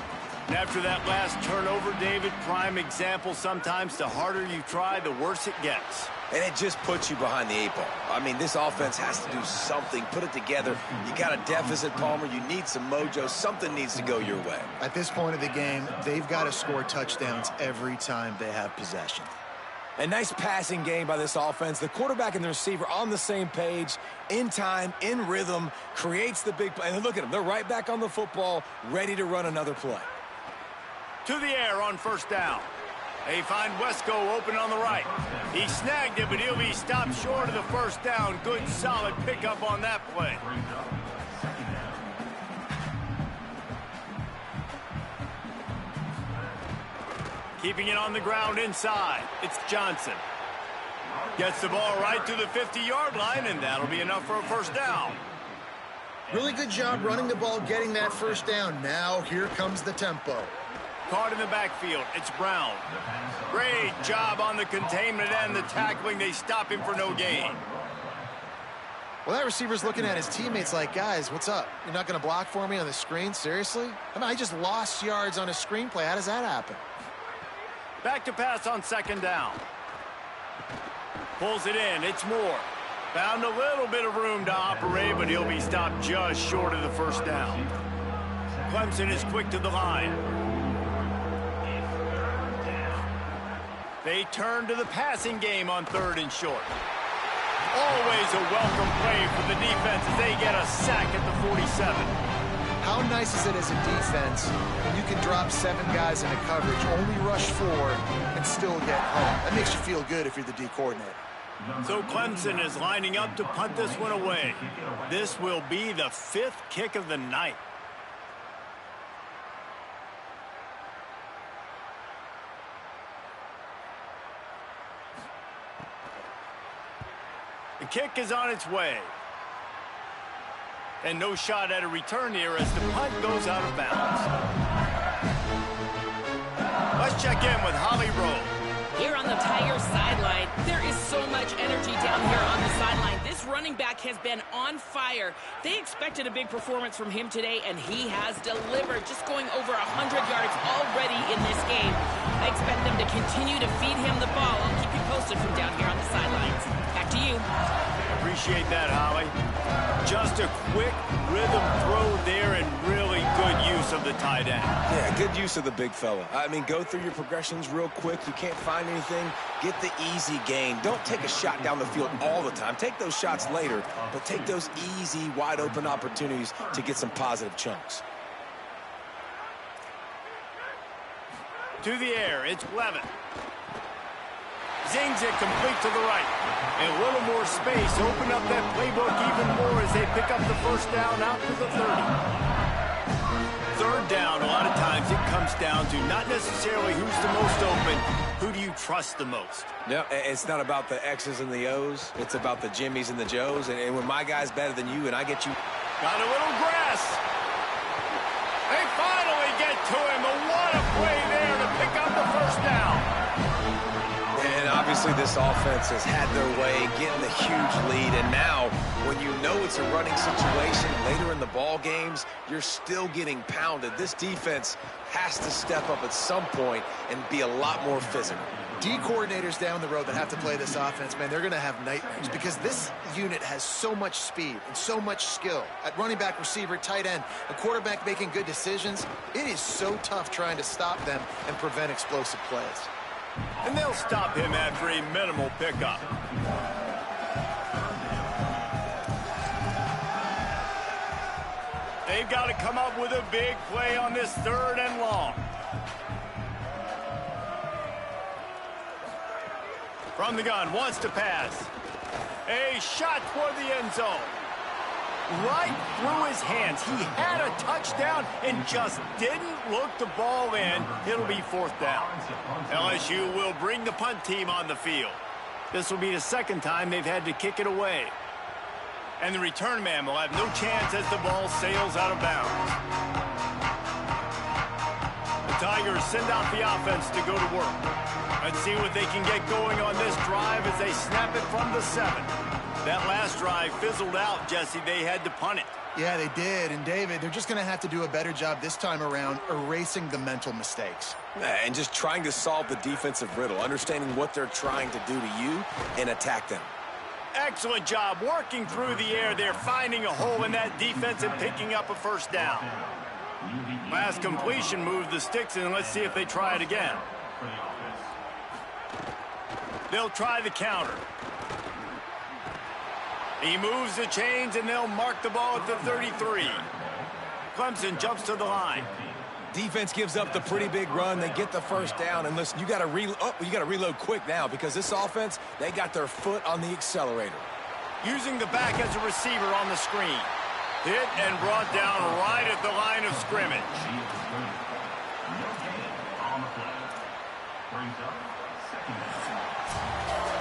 [SPEAKER 1] And after that last turnover, David, prime example, sometimes the harder you try, the worse it gets.
[SPEAKER 3] And it just puts you behind the 8 ball. I mean, this offense has to do something, put it together. You got a deficit, Palmer. You need some mojo. Something needs to go your way.
[SPEAKER 4] At this point of the game, they've got to score touchdowns every time they have possession.
[SPEAKER 3] A nice passing game by this offense. The quarterback and the receiver on the same page, in time, in rhythm, creates the big play. And look at them. They're right back on the football, ready to run another play.
[SPEAKER 1] To the air on 1st down. They find Wesco open on the right. He snagged it, but he'll be stopped short of the 1st down. Good, solid pickup on that play. Keeping it on the ground inside. It's Johnson. Gets the ball right to the 50-yard line, and that'll be enough for a 1st down.
[SPEAKER 4] Really good job running the ball, getting that 1st down. Now here comes the tempo.
[SPEAKER 1] Caught in the backfield. It's Brown. Great job on the containment and the tackling. They stop him for no gain.
[SPEAKER 4] Well, that receiver's looking at his teammates like, guys, what's up? You're not going to block for me on the screen? Seriously? I mean, I just lost yards on a screenplay. How does that happen?
[SPEAKER 1] Back to pass on 2nd down. Pulls it in. It's Moore. Found a little bit of room to operate, but he'll be stopped just short of the 1st down. Clemson is quick to the line. They turn to the passing game on 3rd and short. Always a welcome play for the defense as they get a sack at the 47.
[SPEAKER 4] How nice is it as a defense when you can drop 7 guys into coverage, only rush 4, and still get home? That makes you feel good if you're the D coordinator.
[SPEAKER 1] So Clemson is lining up to punt this one away. This will be the 5th kick of the night. The kick is on its way. And no shot at a return here as the punt goes out of bounds. Let's check in with Holly Rowe.
[SPEAKER 2] Here on the Tigers sideline, there is so much energy down here on the sideline. This This running back has been on fire. They expected a big performance from him today, and he has delivered, just going over 100 yards already in this game. I expect them to continue to feed him the ball. I'll keep you posted from down here on the sidelines. Back to you.
[SPEAKER 1] Appreciate that, Holly. Just a quick rhythm throw there and really good use of the tight end.
[SPEAKER 3] Yeah, good use of the big fella. I mean, go through your progressions real quick. You can't find anything, get the easy gain. Don't take a shot down the field all the time. Take those shots later, but take those easy, wide-open opportunities to get some positive chunks.
[SPEAKER 1] To the air, it's Levin. Zings it complete to the right. And a little more space. Open up that playbook even more as they pick up the first down out to the 30. Third down, a lot of times it comes down to not necessarily who's the most open, who do you trust the most?
[SPEAKER 3] No, it's not about the X's and the O's. It's about the Jimmies and the Joes. And when my guy's better than you and I get you.
[SPEAKER 1] Got a little grass. They finally get to him. And what a play there to pick up the first down.
[SPEAKER 3] And obviously this offense has had their way, getting the huge lead. And now, when you know it's a running situation later in the ball games, you're still getting pounded. This defense has to step up at some point and be a lot more physical.
[SPEAKER 4] D coordinators down the road that have to play this offense, man, they're going to have nightmares because this unit has so much speed and so much skill. At running back, receiver, tight end, a quarterback making good decisions, it is so tough trying to stop them and prevent explosive plays.
[SPEAKER 1] And they'll stop him after a minimal pickup. They've got to come up with a big play on this 3rd and long. From the gun, wants to pass. A shot toward the end zone. Right through his hands. He had a touchdown and just didn't look the ball in. It'll be 4th down. LSU will bring the punt team on the field. This will be the 2nd time they've had to kick it away. And the return man will have no chance as the ball sails out of bounds. The Tigers send out the offense to go to work. Let's see what they can get going on this drive as they snap it from the 7. That last drive fizzled out, Jesse. They had to punt it.
[SPEAKER 4] Yeah, they did. And, David, they're just going to have to do a better job this time around erasing the mental mistakes.
[SPEAKER 3] And just trying to solve the defensive riddle, understanding what they're trying to do to you and attack them.
[SPEAKER 1] Excellent job working through the air. They're finding a hole in that defense and picking up a first down. Last completion moved the sticks in. Let's see if they try it again. They'll try the counter. He moves the chains, and they'll mark the ball at the 33. Clemson jumps to the line.
[SPEAKER 3] Defense gives up the pretty big run. They get the first down. And listen, you got to reload quick now because this offense, they got their foot on the accelerator.
[SPEAKER 1] Using the back as a receiver on the screen. Hit and brought down right at the line of scrimmage.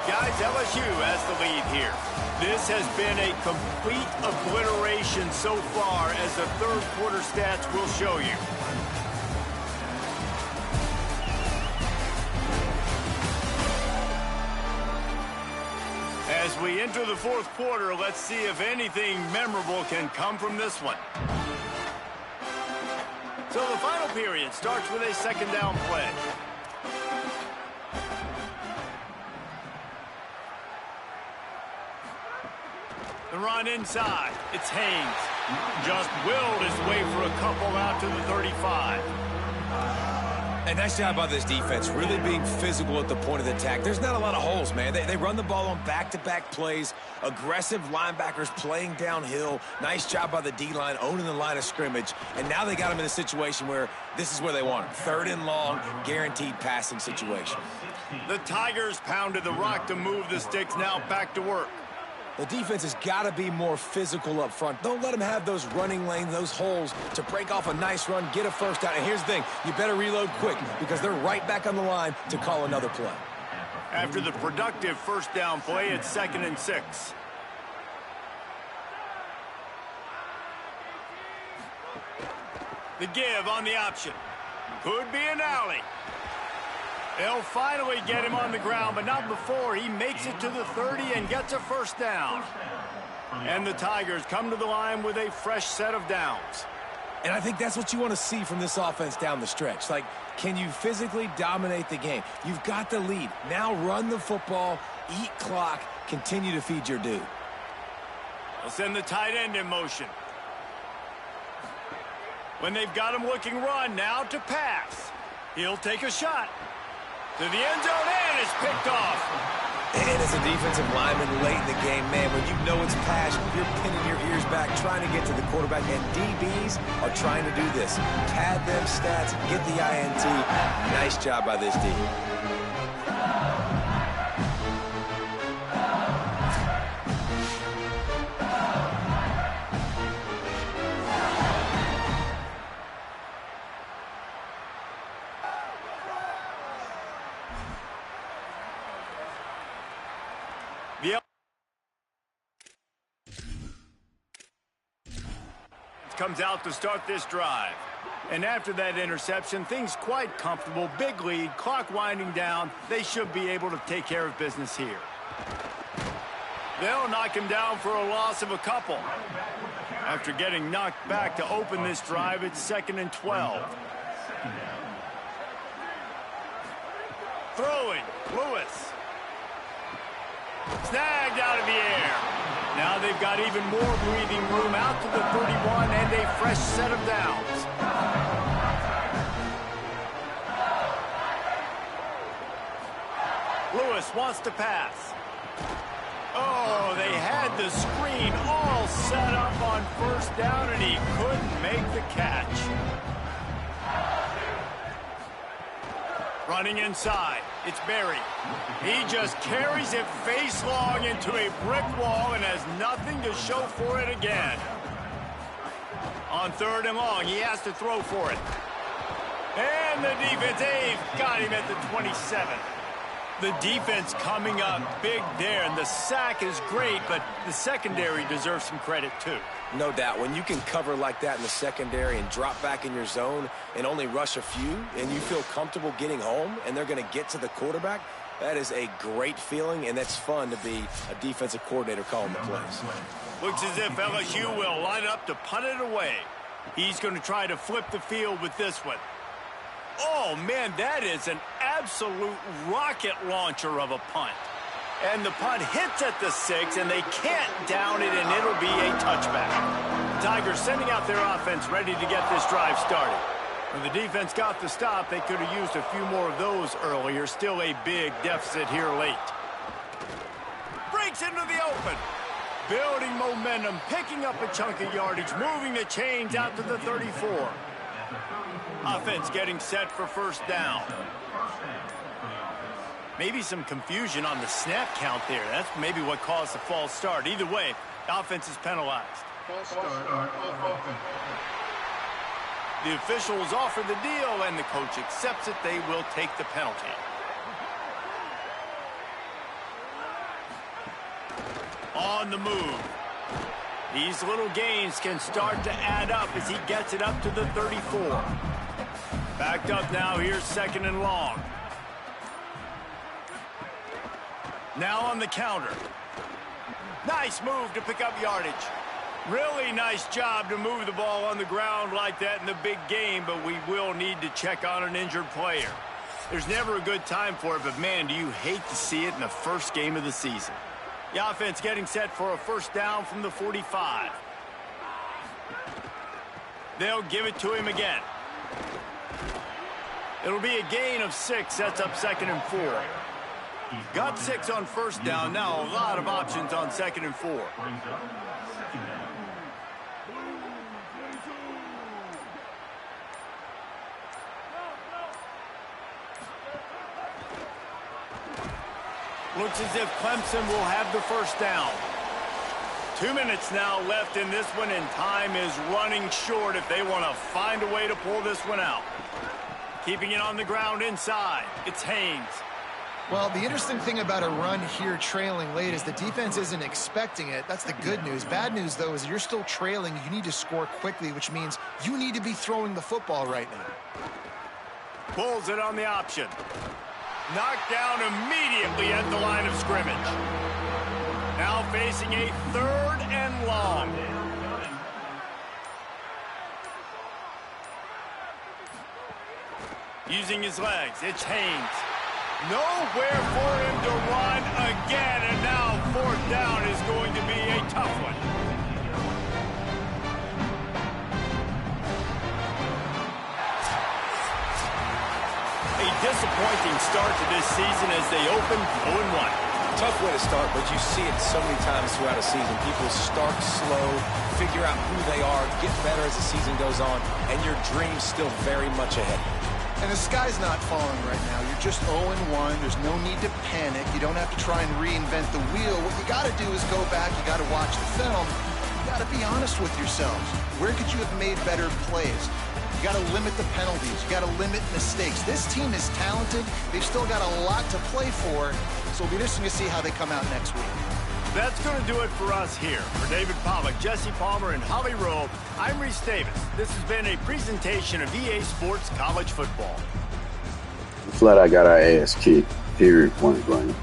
[SPEAKER 1] Guys, LSU has the lead here. This has been a complete obliteration so far, as the 3rd quarter stats will show you. As we enter the 4th quarter, let's see if anything memorable can come from this one. So the final period starts with a 2nd down play. The run inside. It's Haynes. Just willed his way for a couple out to the 35.
[SPEAKER 3] And nice job by this defense, really being physical at the point of the attack. There's not a lot of holes, man. They run the ball on back-to-back plays. Aggressive linebackers playing downhill. Nice job by the D-line owning the line of scrimmage. And now they got them in a situation where this is where they want them. 3rd and long, guaranteed passing situation.
[SPEAKER 1] The Tigers pounded the rock to move the sticks. Now back to work.
[SPEAKER 3] The defense has got to be more physical up front. Don't let them have those running lanes, those holes to break off a nice run, get a first down. And here's the thing, you better reload quick because they're right back on the line to call another play.
[SPEAKER 1] After the productive first down play, it's 2nd and 6. The give on the option. Could be an alley. They'll finally get him on the ground, but not before he makes it to the 30 and gets a first down. And the Tigers come to the line with a fresh set of downs.
[SPEAKER 3] And I think that's what you want to see from this offense down the stretch. Like, can you physically dominate the game? You've got the lead. Now run the football, eat clock, continue to feed your dude.
[SPEAKER 1] They'll send the tight end in motion. When they've got him looking run, now to pass. He'll take a shot. To the end zone, and it's picked off.
[SPEAKER 3] And as a defensive lineman late in the game, man, when you know it's pass, you're pinning your ears back, trying to get to the quarterback, and DBs are trying to do this. Pad them stats, get the INT. Nice job by this D.
[SPEAKER 1] Comes out to start this drive. And after that interception, things quite comfortable. Big lead, clock winding down. They should be able to take care of business here. They'll knock him down for a loss of a couple. After getting knocked back to open this drive, it's 2nd and 12. Throwing, Lewis. Snagged out of the air. Now they've got even more breathing room out to the 31 and a fresh set of downs. Lewis wants to pass. Oh, they had the screen all set up on first down and he couldn't make the catch. Running inside, it's Berry. He just carries it face long into a brick wall and has nothing to show for it again. On 3rd and long, he has to throw for it. And the defense, they've got him at the 27. The defense coming up big there, and the sack is great, but the secondary deserves some credit too.
[SPEAKER 3] No doubt. When you can cover like that in the secondary and drop back in your zone and only rush a few, and you feel comfortable getting home and they're going to get to the quarterback, that is a great feeling, and that's fun to be a defensive coordinator calling the plays.
[SPEAKER 1] Looks as if LSU will line up to punt it away. He's going to try to flip the field with this one. Oh, man, that is an absolute rocket launcher of a punt. And the punt hits at the 6, and they can't down it, and it'll be a touchback. The Tigers sending out their offense ready to get this drive started. When the defense got the stop, they could have used a few more of those earlier. Still a big deficit here late. Breaks into the open. Building momentum, picking up a chunk of yardage, moving the chains out to the 34. Offense getting set for first down. Maybe some confusion on the snap count there. That's maybe what caused the false start. Either way, the offense is penalized.
[SPEAKER 7] False start.
[SPEAKER 1] The officials offer the deal, and the coach accepts it. They will take the penalty. On the move. These little gains can start to add up as he gets it up to the 34. Backed up now, here's 2nd and long. Now on the counter. Nice move to pick up yardage. Really nice job to move the ball on the ground like that in the big game, but we will need to check on an injured player. There's never a good time for it, but man, do you hate to see it in the first game of the season. The offense getting set for a first down from the 45. They'll give it to him again. It'll be a gain of 6, sets up 2nd and 4. Got 6 on first down, now a lot of options on 2nd and 4. Looks as if Clemson will have the first down. 2 minutes now left in this one, and time is running short if they want to find a way to pull this one out. Keeping it on the ground inside, it's Haynes.
[SPEAKER 4] Well, the interesting thing about a run here trailing late is the defense isn't expecting it. That's the good news. Bad news, though, is you're still trailing. You need to score quickly, which means you need to be throwing the football right now.
[SPEAKER 1] Pulls it on the option. Knocked down immediately at the line of scrimmage. Now facing a 3rd and long. Using his legs, it's Haynes. Nowhere for him to run again, and now 4th down is going to be a tough one. A disappointing start to this season as they open 0-1.
[SPEAKER 3] Tough way to start, but you see it so many times throughout a season. People start slow, figure out who they are, get better as the season goes on, and your dream's still very much ahead.
[SPEAKER 4] And the sky's not falling right now. You're just 0-1. There's no need to panic. You don't have to try and reinvent the wheel. What you got to do is go back. You got to watch the film. You got to be honest with yourselves. Where could you have made better plays? You got to limit the penalties. You got to limit mistakes. This team is talented. They've still got a lot to play for. So it'll be interesting to see how they come out next week.
[SPEAKER 1] That's going to do it for us here. For David Pollack, Jesse Palmer, and Holly Rowe, I'm Reese Davis. This has been a presentation of EA Sports College Football.
[SPEAKER 5] Flat out got our ass kicked, period, point blank.